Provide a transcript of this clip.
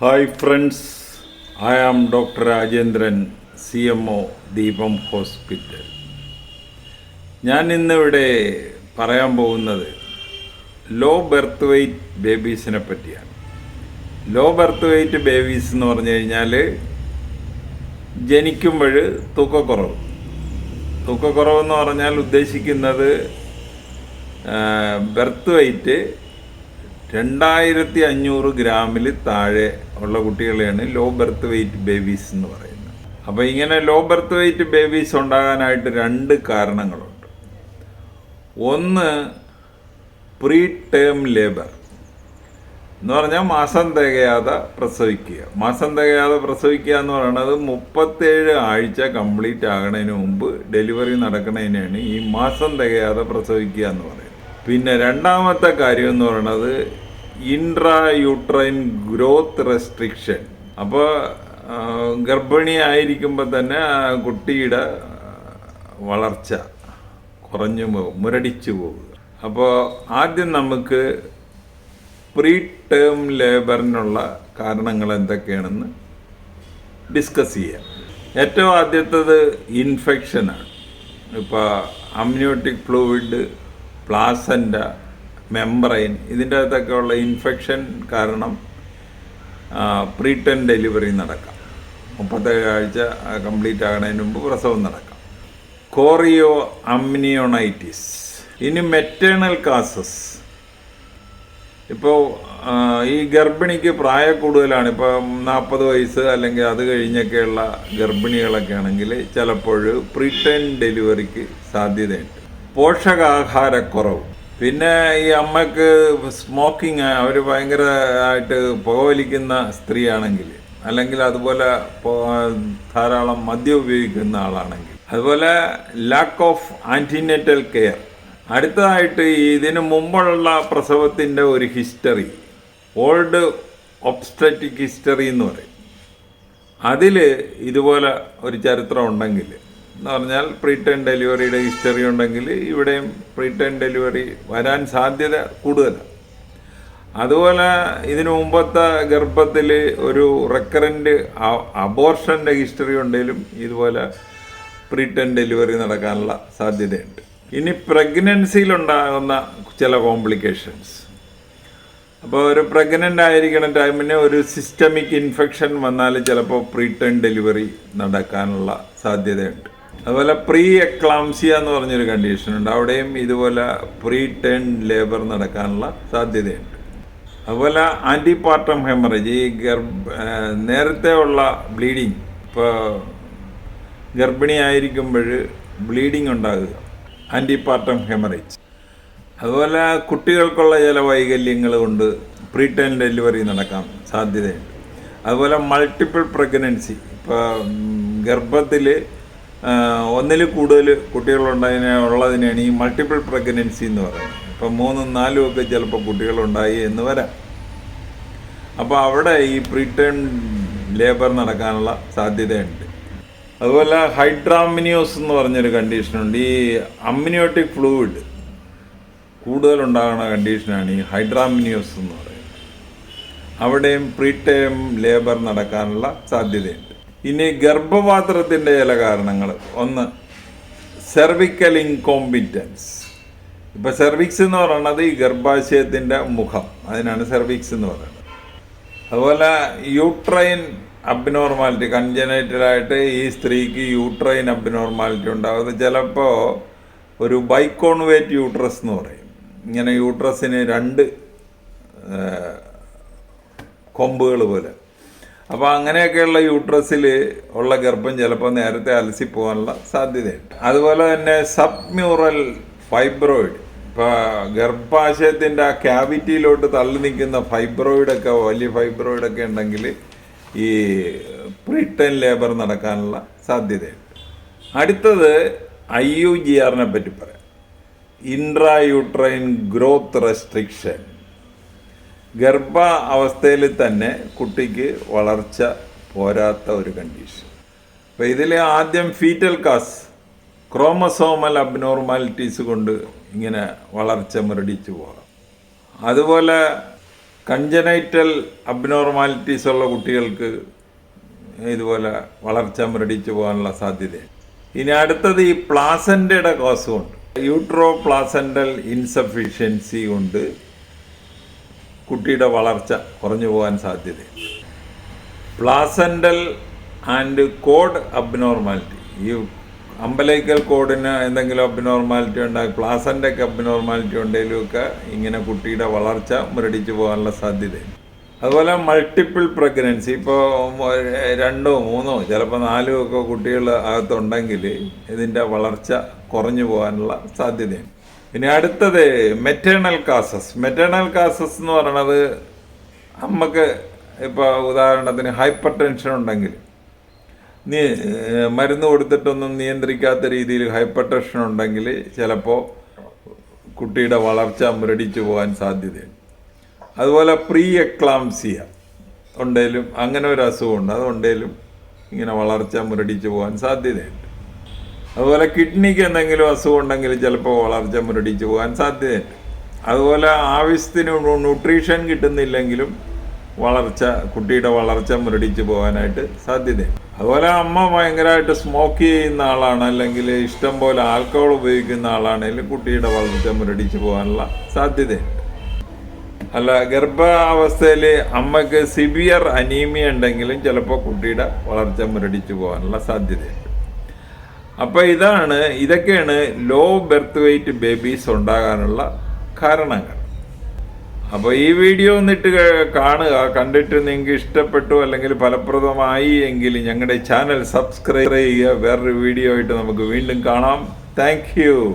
Hi friends, I am doctor Rajendran, CMO Deepam hospital. ഞാൻ ഇന്നിവിടെ പറയാൻ പോകുന്നത് ലോ ബർത്ത് വെയ്റ്റ് ബേബീസിനെ പറ്റിയാണ്. ലോ ബർത്ത് വെയ്റ്റ് ബേബീസ് എന്ന് പറഞ്ഞു കഴിഞ്ഞാൽ ജനിക്കുമ്പോൾ തൂക്കക്കുറവെന്ന് പറഞ്ഞാൽ ഉദ്ദേശിക്കുന്നത് ബർത്ത് വെയ്റ്റ് 2500 ഗ്രാമിൽ താഴെ ഉള്ള കുട്ടികളെയാണ് ലോ ബർത്ത് വെയ്റ്റ് ബേബീസ് എന്ന് പറയുന്നത്. അപ്പോൾ ഇങ്ങനെ ലോ ബർത്ത് വെയ്റ്റ് ബേബീസ് ഉണ്ടാകാനായിട്ട് രണ്ട് കാരണങ്ങളുണ്ട്. ഒന്ന്, പ്രീ ടേം ലേബർ എന്ന് പറഞ്ഞാൽ മാസം തികയാതെ പ്രസവിക്കുക. മാസം തികയാതെ പ്രസവിക്കുക എന്ന് പറയുന്നത് 37 ആഴ്ച കംപ്ലീറ്റ് ആകുന്നതിന് മുമ്പ് ഡെലിവറി നടക്കുന്നതിനാണ് ഈ മാസം തികയാതെ പ്രസവിക്കുക എന്ന് പറയുന്നത്. പിന്നെ രണ്ടാമത്തെ കാര്യം എന്ന് പറയുന്നത് ഇൻട്രാ യൂട്രൈൻ ഗ്രോത്ത് റെസ്ട്രിക്ഷൻ. അപ്പോൾ ഗർഭിണി ആയിരിക്കുമ്പോൾ തന്നെ കുട്ടിയുടെ വളർച്ച കുറഞ്ഞു പോകും, മുരടിച്ചു പോകുക. അപ്പോൾ ആദ്യം നമുക്ക് പ്രീ ടേം ലേബറിനുള്ള കാരണങ്ങൾ എന്തൊക്കെയാണെന്ന് ഡിസ്കസ് ചെയ്യാം. ഏറ്റവും ആദ്യത്തേത് ഇൻഫെക്ഷനാണ്. ഇപ്പോൾ അമ്നിയോട്ടിക് ഫ്ലൂയിഡ്, പ്ലാസൻ്റ, മെംബ്രെയിൻ, ഇതിൻ്റെ അകത്തൊക്കെ ഉള്ള ഇൻഫെക്ഷൻ കാരണം പ്രീ ടേം ഡെലിവറി നടക്കാം. 37 ആഴ്ച കംപ്ലീറ്റ് ആകുന്നതിന് മുമ്പ് പ്രസവം നടക്കാം. കോറിയോ അമ്നിയോണൈറ്റിസ്. ഇനി മെറ്റേണൽ കാസസ്. ഇപ്പോൾ ഈ ഗർഭിണിക്ക് പ്രായ കൂടുതലാണ്, ഇപ്പോൾ 40 വയസ്സ് അല്ലെങ്കിൽ അത് കഴിഞ്ഞൊക്കെയുള്ള ഗർഭിണികളൊക്കെ ആണെങ്കിൽ ചിലപ്പോൾ പ്രീ ടേം ഡെലിവറിക്ക് സാധ്യതയുണ്ട്. പോഷകാഹാരക്കുറവ്. പിന്നെ ഈ അമ്മക്ക് സ്മോക്കിങ്, അവർ ഭയങ്കരമായിട്ട് പുകവലിക്കുന്ന സ്ത്രീയാണെങ്കിൽ, അല്ലെങ്കിൽ അതുപോലെ ധാരാളം മദ്യം ഉപയോഗിക്കുന്ന ആളാണെങ്കിൽ, അതുപോലെ ലാക്ക് ഓഫ് ആൻറ്റിനേറ്റൽ കെയർ. അടുത്തതായിട്ട് ഇതിന് മുമ്പുള്ള പ്രസവത്തിൻ്റെ ഒരു ഹിസ്റ്ററി, ഓൾഡ് ഒബ്സ്റ്ററ്റിക് ഹിസ്റ്ററി എന്ന് പറയും. അതിൽ ഇതുപോലെ ഒരു ചരിത്രം ഉണ്ടെങ്കിൽ, എന്ന് പറഞ്ഞാൽ പ്രീ ടേം ഡെലിവറിയുടെ ഹിസ്റ്ററി ഉണ്ടെങ്കിൽ ഇവിടെയും പ്രീ ടേം ഡെലിവറി വരാൻ സാധ്യത കൂടുതലാണ്. അതുപോലെ ഇതിനു മുമ്പത്തെ ഗർഭത്തിൽ ഒരു റെക്കറൻറ്റ് അബോർഷൻ്റെ ഹിസ്റ്ററി ഉണ്ടെങ്കിലും ഇതുപോലെ പ്രീ ടേം ഡെലിവറി നടക്കാനുള്ള സാധ്യതയുണ്ട്. ഇനി പ്രഗ്നൻസിയിലുണ്ടാകുന്ന ചില കോംപ്ലിക്കേഷൻസ്. അപ്പോൾ ഒരു പ്രഗ്നൻ്റ് ആയിരിക്കുന്ന ടൈമിന് ഒരു സിസ്റ്റമിക് ഇൻഫെക്ഷൻ വന്നാൽ ചിലപ്പോൾ പ്രീ ടേം ഡെലിവറി നടക്കാനുള്ള സാധ്യതയുണ്ട്. അതുപോലെ പ്രീ എക്ലാംസിയ എന്ന് പറഞ്ഞൊരു കണ്ടീഷനുണ്ട്, അവിടെയും ഇതുപോലെ പ്രീ ടേം ലേബർ നടക്കാനുള്ള സാധ്യതയുണ്ട്. അതുപോലെ ആൻറ്റിപാർട്ടം ഹെമറേജ്, ഈ നേരത്തെ ഉള്ള ബ്ലീഡിങ്, ഇപ്പോൾ ഗർഭിണിയായിരിക്കുമ്പോൾ ബ്ലീഡിങ് ഉണ്ടാകുക, ആൻറ്റിപാർട്ടം ഹെമറേജ്. അതുപോലെ കുട്ടികൾക്കുള്ള ചില വൈകല്യങ്ങൾ കൊണ്ട് പ്രീ ടേം ഡെലിവറി നടക്കാൻ സാധ്യതയുണ്ട്. അതുപോലെ മൾട്ടിപ്പിൾ പ്രഗ്നൻസി, ഇപ്പോൾ ഗർഭത്തിൽ ഒന്നിൽ കൂടുതൽ കുട്ടികളുള്ളതിനാണ് ഈ മൾട്ടിപ്പിൾ പ്രഗ്നൻസി എന്ന് പറയുന്നത്. ഇപ്പോൾ 3, 4 ഒക്കെ ചിലപ്പോൾ കുട്ടികളുണ്ടായി എന്ന് വരാം. അപ്പോൾ അവിടെ ഈ പ്രീ ടേം ലേബർ നടക്കാനുള്ള സാധ്യതയുണ്ട്. അതുപോലെ ഹൈഡ്രാമിനിയോസ് എന്ന് പറഞ്ഞൊരു കണ്ടീഷനുണ്ട്. ഈ അമ്നിയോട്ടിക് ഫ്ലൂയിഡ് കൂടുതലുണ്ടാകുന്ന കണ്ടീഷനാണ് ഈ ഹൈഡ്രാമിനിയോസ് എന്ന് പറയുന്നത്. അവിടെയും പ്രീ ടേം ലേബർ നടക്കാനുള്ള സാധ്യതയുണ്ട്. ഇനി ഗർഭപാത്രത്തിൻ്റെ ചില കാരണങ്ങൾ. ഒന്ന്, സെർവിക്കൽ ഇൻകോമ്പിറ്റൻസ്. ഇപ്പോൾ സെർവിക്സ് എന്ന് പറയുന്നത് ഈ ഗർഭാശയത്തിൻ്റെ മുഖം, അതിനാണ് സെർവിക്സ് എന്ന് പറയുന്നത്. അതുപോലെ യൂട്രൈൻ അബ്നോർമാലിറ്റി, കൺജനൈറ്റലായിട്ട് ഈ സ്ത്രീക്ക് യൂട്രൈൻ അബ്നോർമാലിറ്റി ഉണ്ടാകുന്നത് ചിലപ്പോൾ ഒരു ബൈക്കോൺവേറ്റ് യൂട്രസ് എന്ന് പറയും. ഇങ്ങനെ യൂട്രസിന് 2 കൊമ്പുകൾ പോലെ. അപ്പോൾ അങ്ങനെയൊക്കെയുള്ള യൂട്രസിൽ ഉള്ള ഗർഭം ചിലപ്പോൾ നേരത്തെ അലസിപ്പോകാനുള്ള സാധ്യതയുണ്ട്. അതുപോലെ തന്നെ സബ്മ്യൂറൽ ഫൈബ്രോയിഡ്. ഇപ്പോൾ ഗർഭാശയത്തിൻ്റെ ആ ക്യാവിറ്റിയിലോട്ട് തള്ളി നിൽക്കുന്ന ഫൈബ്രോയിഡൊക്കെ, വലിയ ഫൈബ്രോയിഡൊക്കെ ഉണ്ടെങ്കിൽ ഈ പ്രീ ടേം ലേബർ നടക്കാനുള്ള സാധ്യതയുണ്ട്. അടുത്തത് IUGRനെ പറ്റി പറയാം. Intra uterine growth restriction. ഗർഭ അവസ്ഥയിൽ തന്നെ കുട്ടിക്ക് വളർച്ച പോരാത്ത ഒരു കണ്ടീഷൻ. അപ്പോൾ ഇതിൽ ആദ്യം ഫീറ്റൽ കാസ്, ക്രോമസോമൽ അബ്നോർമാലിറ്റീസ് കൊണ്ട് ഇങ്ങനെ വളർച്ച മുരടിച്ചു പോകാം. അതുപോലെ കൺജനൈറ്റൽ അബ്നോർമാലിറ്റീസ് ഉള്ള കുട്ടികൾക്ക് ഇതുപോലെ വളർച്ച മുരടിച്ചു പോകാനുള്ള സാധ്യതയുണ്ട്. ഇനി അടുത്തത് ഈ പ്ലാസൻ്റയുടെ കോസുമുണ്ട്. യൂട്രോ പ്ലാസൻ്റൽ ഇൻസഫിഷ്യൻസി കൊണ്ട് കുട്ടിയുടെ വളർച്ച കുറഞ്ഞു പോകാൻ സാധ്യതയുണ്ട്. പ്ലാസൻ്റൽ ആൻഡ് കോഡ് അബ്നോർമാലിറ്റി, ഈ അമ്പലൈക്കൽ കോഡിന് എന്തെങ്കിലും അബ്നോർമാലിറ്റി ഉണ്ടാകും, പ്ലാസൻ്റയ്ക്ക് അബ്നോർമാലിറ്റി ഉണ്ടെങ്കിലുമൊക്കെ ഇങ്ങനെ കുട്ടിയുടെ വളർച്ച മുരടിച്ചു പോകാനുള്ള സാധ്യതയുണ്ട്. അതുപോലെ മൾട്ടിപ്പിൾ പ്രഗ്നൻസി, ഇപ്പോൾ 2, 3 ചിലപ്പോൾ 4 ഒക്കെ കുട്ടികൾ അകത്തുണ്ടെങ്കിൽ ഇതിൻ്റെ വളർച്ച കുറഞ്ഞു പോകാനുള്ള സാധ്യതയുണ്ട്. പിന്നെ അടുത്തത് മെറ്റേണൽ കാസസ്. മെറ്റേണൽ കാസസ് എന്ന് പറയുന്നത് അമ്മക്ക് ഇപ്പോൾ ഉദാഹരണത്തിന് ഹൈപ്പർ ടെൻഷൻ ഉണ്ടെങ്കിൽ മരുന്ന് കൊടുത്തിട്ടൊന്നും നിയന്ത്രിക്കാത്ത രീതിയിൽ ഹൈപ്പർ ടെൻഷൻ ഉണ്ടെങ്കിൽ ചിലപ്പോൾ കുട്ടിയുടെ വളർച്ച മുരടിച്ചു പോകാൻ സാധ്യതയുണ്ട്. അതുപോലെ പ്രീ എക്ലാംസിയ ഉണ്ടെങ്കിലും അങ്ങനെ ഒരു അസുഖമുണ്ട്, അതുണ്ടെങ്കിലും ഇങ്ങനെ വളർച്ച മുരടിച്ചു പോകാൻ സാധ്യതയുണ്ട്. അതുപോലെ കിഡ്നിക്ക് എന്തെങ്കിലും അസുഖം ഉണ്ടെങ്കിൽ ചിലപ്പോൾ വളർച്ച മുരടിച്ചു പോകാൻ സാധ്യതയുണ്ട്. അതുപോലെ ആവശ്യത്തിന് ന്യൂട്രീഷൻ കിട്ടുന്നില്ലെങ്കിലും കുട്ടിയുടെ വളർച്ച മുരടിച്ചു പോകാനായിട്ട് സാധ്യതയുണ്ട്. അതുപോലെ അമ്മ ഭയങ്കരമായിട്ട് സ്മോക്ക് ചെയ്യുന്ന ആളാണ്, അല്ലെങ്കിൽ ഇഷ്ടം പോലെ ആൽക്കഹോൾ ഉപയോഗിക്കുന്ന ആളാണെങ്കിലും കുട്ടിയുടെ വളർച്ച മുരടിച്ചു പോകാനുള്ള സാധ്യതയുണ്ട്. അല്ല, ഗർഭാവസ്ഥയിൽ അമ്മക്ക് സിവിയർ അനീമിയ ഉണ്ടെങ്കിലും ചിലപ്പോൾ കുട്ടിയുടെ വളർച്ച മുരടിച്ചു പോകാനുള്ള സാധ്യതയുണ്ട്. അപ്പോൾ ഇതൊക്കെയാണ് ലോ ബെർത്ത് വെയ്റ്റ് ബേബീസ് ഉണ്ടാകാനുള്ള കാരണങ്ങൾ. അപ്പോൾ ഈ വീഡിയോ ഒന്നിട്ട് കാണുക. കണ്ടിട്ട് നിങ്ങൾക്ക് ഇഷ്ടപ്പെട്ടു അല്ലെങ്കിൽ ഫലപ്രദമായി എങ്കിൽ ഞങ്ങളുടെ ചാനൽ സബ്സ്ക്രൈബ് ചെയ്യുക. വേറൊരു വീഡിയോ ആയിട്ട് നമുക്ക് വീണ്ടും കാണാം. Thank you.